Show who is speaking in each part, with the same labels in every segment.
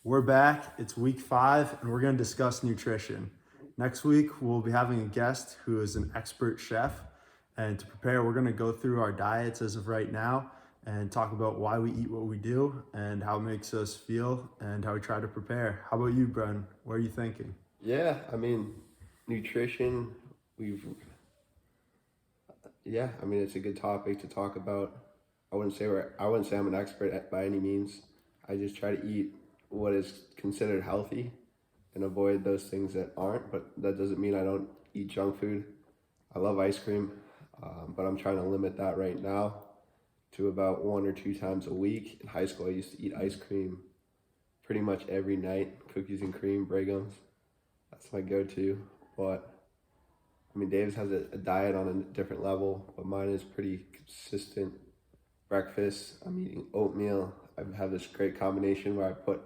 Speaker 1: We're back. It's week 5, and we're going to discuss nutrition. Next week, we'll be having a guest who is an expert chef. And to prepare, we're going to go through our diets as of right now and talk about why we eat what we do and how it makes us feel and how we try to prepare. How about you, Brennan? What are you thinking?
Speaker 2: Yeah, I mean, nutrition, we've, it's a good topic to talk about. I wouldn't say I'm an expert by any means. I just try to eat what is considered healthy and avoid those things that aren't, but that doesn't mean I don't eat junk food. I love ice cream, but I'm trying to limit that right now to about 1 or 2 times a week. In high school, I used to eat ice cream pretty much every night, cookies and cream, Brighams. That's my go-to. But I mean, Davis has a diet on a different level, but mine is pretty consistent. Breakfast, I'm eating oatmeal. I have this great combination where I put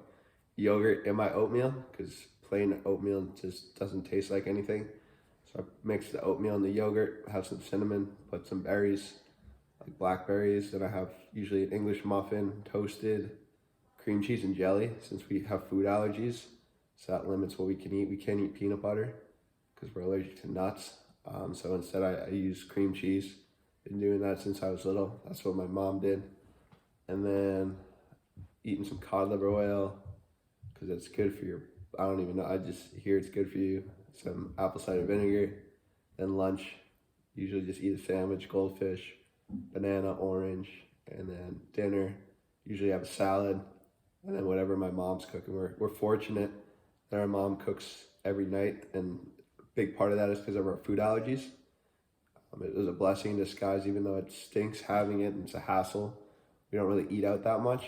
Speaker 2: yogurt in my oatmeal because plain oatmeal just doesn't taste like anything. So I mix the oatmeal and the yogurt, have some cinnamon, put some berries, like blackberries. Then I have usually an English muffin, toasted, cream cheese and jelly since we have food allergies. So that limits what we can eat. We can't eat peanut butter because we're allergic to nuts. So instead I use cream cheese. Been doing that since I was little. That's what my mom did. And then eating some cod liver oil because it's good for your, I don't even know, I just hear it's good for you. Some apple cider vinegar. Then lunch, usually just eat a sandwich, goldfish, banana, orange. And then dinner, usually have a salad. And then whatever my mom's cooking. We're fortunate that our mom cooks every night, and a big part of that is because of our food allergies. It was a blessing in disguise, even though it stinks having it and it's a hassle. We don't really eat out that much.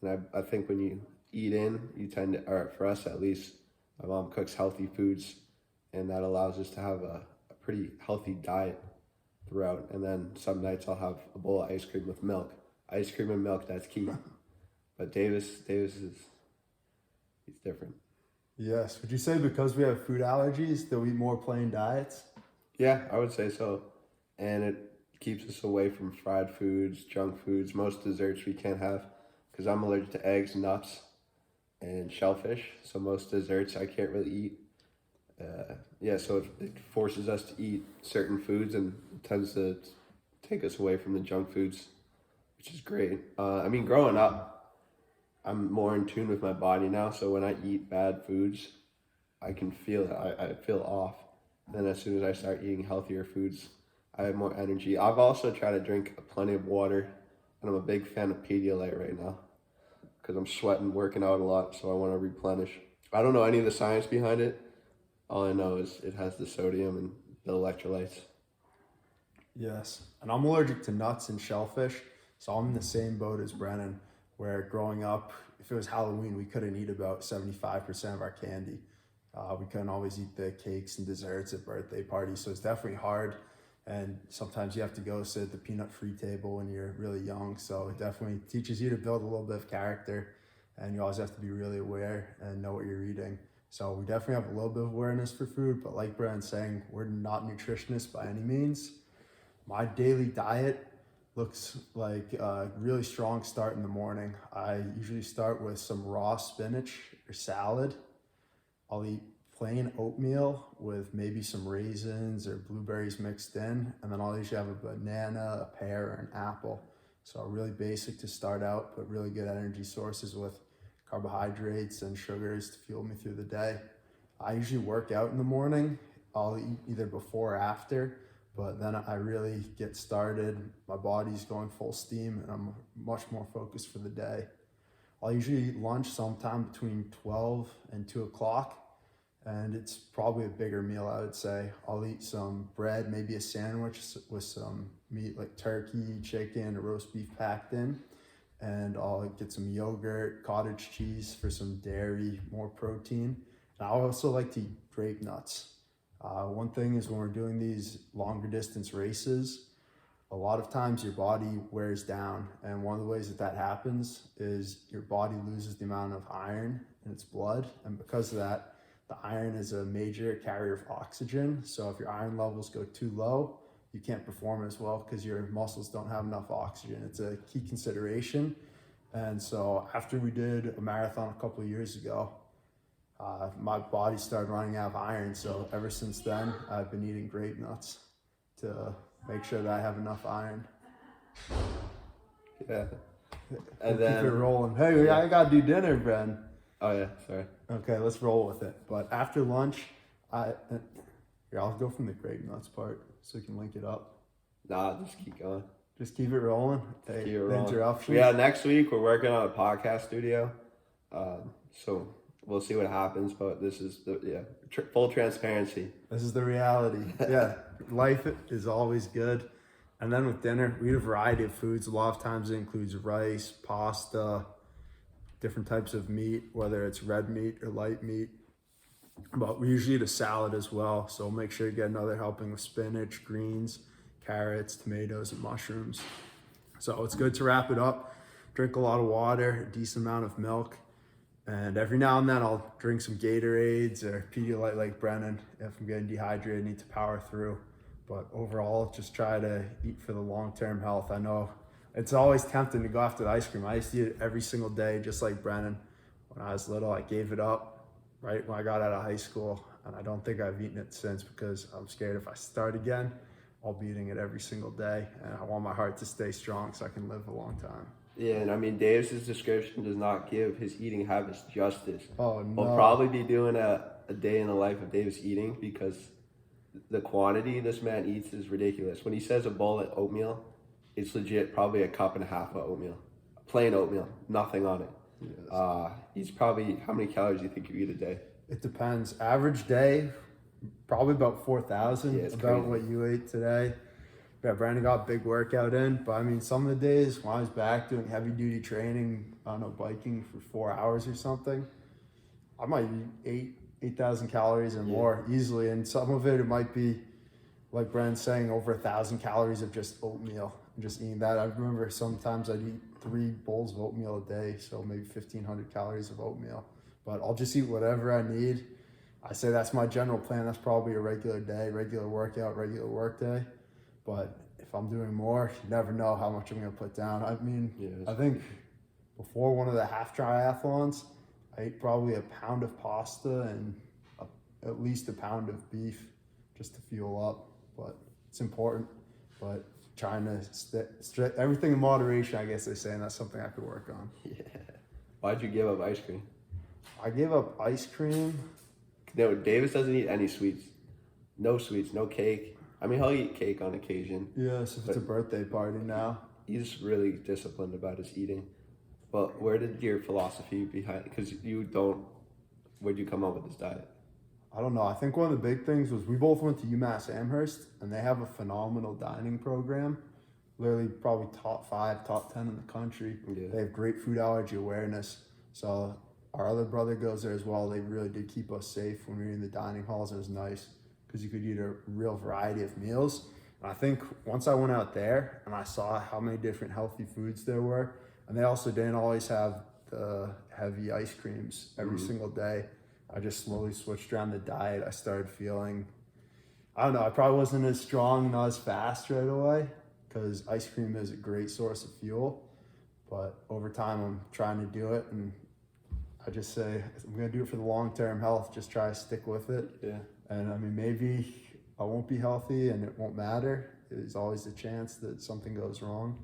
Speaker 2: And I think when you eat in, you tend to, or for us at least, my mom cooks healthy foods, and that allows us to have a pretty healthy diet throughout. And then some nights I'll have a bowl of ice cream with milk. Ice cream and milk, that's key. But Davis is, he's different.
Speaker 1: Yes. Would you say because we have food allergies that we eat more plain diets?
Speaker 2: Yeah, I would say so. And it keeps us away from fried foods, junk foods, most desserts we can't have because I'm allergic to eggs, nuts, and shellfish. So most desserts I can't really eat. So it forces us to eat certain foods and tends to take us away from the junk foods, which is great. I mean, growing up, I'm more in tune with my body now. So when I eat bad foods, I can feel it. I feel off. Then as soon as I start eating healthier foods, I have more energy. I've also tried to drink plenty of water, and I'm a big fan of Pedialyte right now because I'm sweating, working out a lot, so I want to replenish. I don't know any of the science behind it. All I know is it has the sodium and the electrolytes.
Speaker 1: Yes. And I'm allergic to nuts and shellfish, so I'm in the same boat as Brennan, where growing up, if it was Halloween, we couldn't eat about 75% of our candy. We couldn't always eat the cakes and desserts at birthday parties, so it's definitely hard. And sometimes you have to go sit at the peanut-free table when you're really young, so it definitely teaches you to build a little bit of character, and you always have to be really aware and know what you're eating. So we definitely have a little bit of awareness for food, but like Brennan's saying, we're not nutritionists by any means. My daily diet looks like a really strong start in the morning. I usually start with some raw spinach or salad. I'll eat plain oatmeal with maybe some raisins or blueberries mixed in, and then I'll usually have a banana, a pear, or an apple. So really basic to start out, but really good energy sources with carbohydrates and sugars to fuel me through the day. I usually work out in the morning. I'll eat either before or after, but then I really get started. My body's going full steam and I'm much more focused for the day. I'll usually eat lunch sometime between 12 and 2 o'clock, and it's probably a bigger meal, I would say. I'll eat some bread, maybe a sandwich with some meat like turkey, chicken, or roast beef packed in, and I'll get some yogurt, cottage cheese for some dairy, more protein. And I also like to eat grape nuts. One thing is when we're doing these longer distance races, a lot of times your body wears down, and one of the ways that that happens is your body loses the amount of iron in its blood, and because of that, the iron is a major carrier of oxygen. So if your iron levels go too low, you can't perform as well because your muscles don't have enough oxygen. It's a key consideration. And so after we did a marathon a couple of years ago, my body started running out of iron. So ever since then, I've been eating grape nuts to make sure that I have enough iron.
Speaker 2: Yeah.
Speaker 1: And keep it rolling. Hey, I gotta do dinner, Bren.
Speaker 2: Oh yeah, sorry.
Speaker 1: Okay, let's roll with it. But after lunch, here, I'll go from the grape nuts part so we can link it up.
Speaker 2: Nah, just keep going.
Speaker 1: Just keep it rolling. Hey,
Speaker 2: Keep it rolling.
Speaker 1: Interruptions.
Speaker 2: Yeah, next week we're working on a podcast studio. So we'll see what happens, but this is full transparency.
Speaker 1: This is the reality. Yeah, life is always good. And then with dinner, we eat a variety of foods. A lot of times it includes rice, pasta, different types of meat, whether it's red meat or light meat. But we usually eat a salad as well. So make sure you get another helping of spinach, greens, carrots, tomatoes, and mushrooms. So it's good to wrap it up. Drink a lot of water, a decent amount of milk. And every now and then I'll drink some Gatorades or Pedialyte like Brennan. If I'm getting dehydrated, I need to power through. But overall, just try to eat for the long-term health. I know it's always tempting to go after the ice cream. I used to eat it every single day, just like Brennan. When I was little, I gave it up right when I got out of high school. And I don't think I've eaten it since because I'm scared if I start again, I'll be eating it every single day. And I want my heart to stay strong so I can live a long time.
Speaker 2: Yeah, and I mean, Davis's description does not give his eating habits justice.
Speaker 1: Oh, no.
Speaker 2: We'll probably be doing a day in the life of Davis eating because the quantity this man eats is ridiculous. When he says a bowl of oatmeal, it's legit probably a cup and a half of oatmeal. Plain oatmeal, nothing on it. Yes. He's probably, how many calories do you think you eat a day?
Speaker 1: It depends. Average day, probably about 4,000.
Speaker 2: Yeah,
Speaker 1: about
Speaker 2: crazy.
Speaker 1: What you ate today. Yeah, Brandon got a big workout in, but I mean, some of the days when I was back doing heavy duty training, I don't know, biking for 4 hours or something, I might eat 8,000 calories or more easily. And some of it might be, like Brandon's saying, over 1,000 calories of just oatmeal and just eating that. I remember sometimes I'd eat 3 bowls of oatmeal a day, so maybe 1,500 calories of oatmeal. But I'll just eat whatever I need. I say that's my general plan. That's probably a regular day, regular workout, regular work day. But if I'm doing more, you never know how much I'm going to put down. I mean, I think before one of the half triathlons, I ate probably a pound of pasta and at least a pound of beef just to fuel up. But it's important. But trying to everything in moderation, I guess they say, and that's something I could work on.
Speaker 2: Yeah. Why'd you give up ice cream?
Speaker 1: I gave up ice cream.
Speaker 2: No, Davis doesn't eat any sweets. No sweets, no cake. I mean, he'll eat cake on occasion.
Speaker 1: Yes, if it's a birthday party now.
Speaker 2: He's really disciplined about his eating. But where did your philosophy behind? Because where'd you come up with this diet?
Speaker 1: I don't know. I think one of the big things was we both went to UMass Amherst, and they have a phenomenal dining program. Literally, probably top 5, top 10 in the country.
Speaker 2: Yeah.
Speaker 1: They have great food allergy awareness. So our other brother goes there as well. They really did keep us safe when we were in the dining halls. It was nice because you could eat a real variety of meals. And I think once I went out there and I saw how many different healthy foods there were, and they also didn't always have the heavy ice creams every single day. I just slowly switched around the diet. I started feeling, I don't know, I probably wasn't as strong, not as fast right away because ice cream is a great source of fuel. But over time, I'm trying to do it. And I just say, I'm going to do it for the long-term health. Just try to stick with it.
Speaker 2: Yeah.
Speaker 1: And I mean, maybe I won't be healthy and it won't matter. There's always a chance that something goes wrong.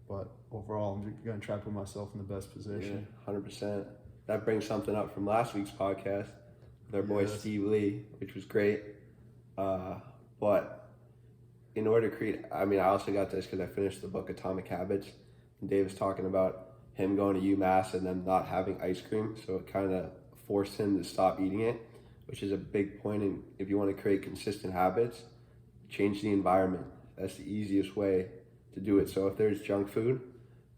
Speaker 1: But overall, I'm going to try to put myself in the best position.
Speaker 2: Yeah, 100%. That brings something up from last week's podcast with our boy Steve Lee, which was great. But in order to create, I mean, I also got this because I finished the book Atomic Habits. And Dave was talking about him going to UMass and then not having ice cream. So it kind of forced him to stop eating it, which is a big point. And if you want to create consistent habits, change the environment. That's the easiest way to do it. So if there's junk food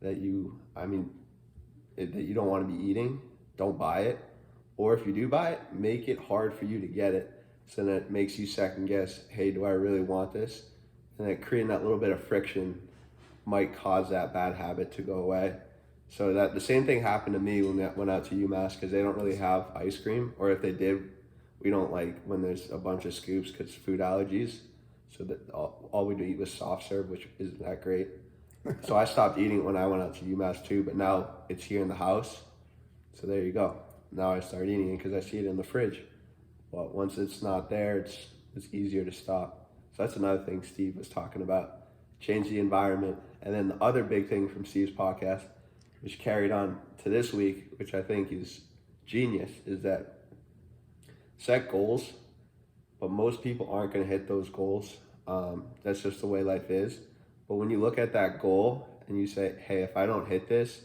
Speaker 2: that you don't want to be eating, don't buy it. Or if you do buy it, make it hard for you to get it. So that it makes you second guess, hey, do I really want this? And then creating that little bit of friction might cause that bad habit to go away. So that the same thing happened to me when I went out to UMass because they don't really have ice cream. Or if they did, we don't like when there's a bunch of scoops because food allergies. So that all we'd eat was soft serve, which isn't that great. So I stopped eating it when I went out to UMass too, but now it's here in the house. So there you go. Now I start eating it because I see it in the fridge. But once it's not there, it's easier to stop. So that's another thing Steve was talking about. Change the environment. And then the other big thing from Steve's podcast, which carried on to this week, which I think is genius, is that set goals, but most people aren't going to hit those goals. That's just the way life is. But when you look at that goal and you say, hey, if I don't hit this,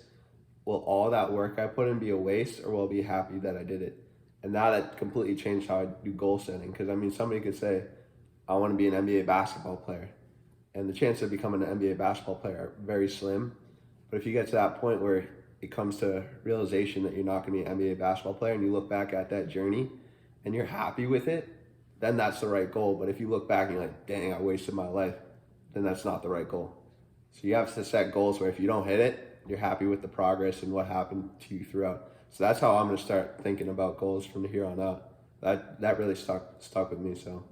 Speaker 2: will all that work I put in be a waste, or will I be happy that I did it? And now that completely changed how I do goal setting. Because, I mean, somebody could say, I want to be an NBA basketball player. And the chance of becoming an NBA basketball player are very slim. But if you get to that point where it comes to realization that you're not going to be an NBA basketball player, and you look back at that journey and you're happy with it, then that's the right goal. But if you look back and you're like, dang, I wasted my life, then that's not the right goal. So you have to set goals where if you don't hit it, you're happy with the progress and what happened to you throughout. So that's how I'm going to start thinking about goals from here on out. That really stuck with me. So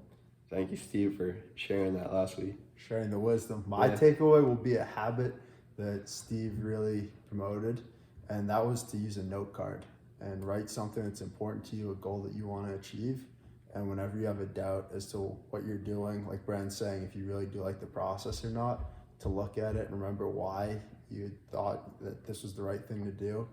Speaker 2: thank you, Steve, for sharing that last week.
Speaker 1: Sharing the wisdom. My takeaway will be a habit that Steve really promoted, and that was to use a note card and write something that's important to you, a goal that you want to achieve. And whenever you have a doubt as to what you're doing, like Brennan's saying, if you really do like the process or not, to look at it and remember why you thought that this was the right thing to do,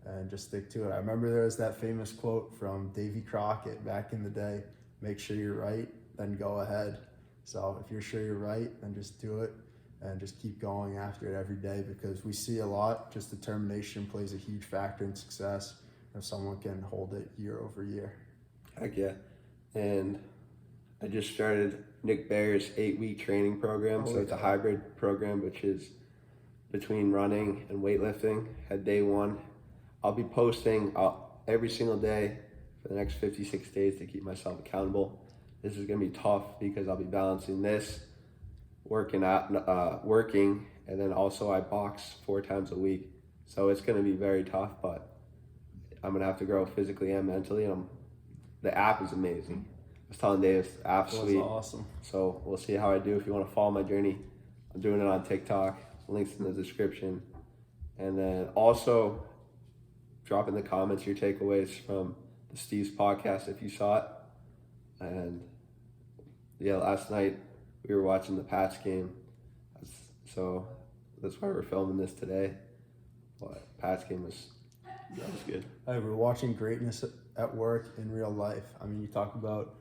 Speaker 1: and just stick to it. I remember there was that famous quote from Davy Crockett back in the day, make sure you're right, then go ahead. So if you're sure you're right, then just do it and just keep going after it every day, because we see a lot, just determination plays a huge factor in success if someone can hold it year over year.
Speaker 2: Heck yeah. And I just started Nick Bear's 8-week training program. So it's a hybrid program, which is between running and weightlifting. Had day one. I'll be posting every single day for the next 56 days to keep myself accountable. This is going to be tough because I'll be balancing this, working, and then also I box 4 times a week. So it's going to be very tough, but I'm going to have to grow physically and mentally. And the app is amazing. I was telling Davis, the app's sweet.
Speaker 1: Awesome.
Speaker 2: So we'll see how I do. If you want to follow my journey, I'm doing it on TikTok. Links in the description. And then also drop in the comments your takeaways from the Steve's podcast if you saw it. And yeah, last night we were watching the Pats game. So that's why we're filming this today. But Pats game was good.
Speaker 1: Hey, we're watching greatness at work in real life. I mean, you talk about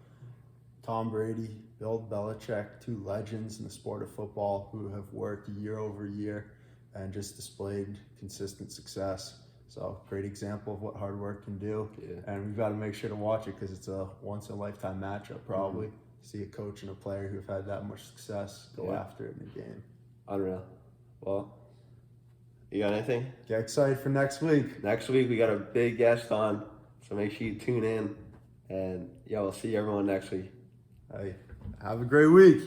Speaker 1: Tom Brady, Bill Belichick, 2 legends in the sport of football who have worked year over year and just displayed consistent success. So great example of what hard work can do.
Speaker 2: Yeah.
Speaker 1: And we've got to make sure to watch it because it's a once-in-a-lifetime matchup probably. See a coach and a player who've had that much success go after it in a game.
Speaker 2: Unreal. Well, you got anything?
Speaker 1: Get excited for next week.
Speaker 2: Next week we got a big guest on, so make sure you tune in. And yeah, we'll see everyone next week.
Speaker 1: Hey, have a great week.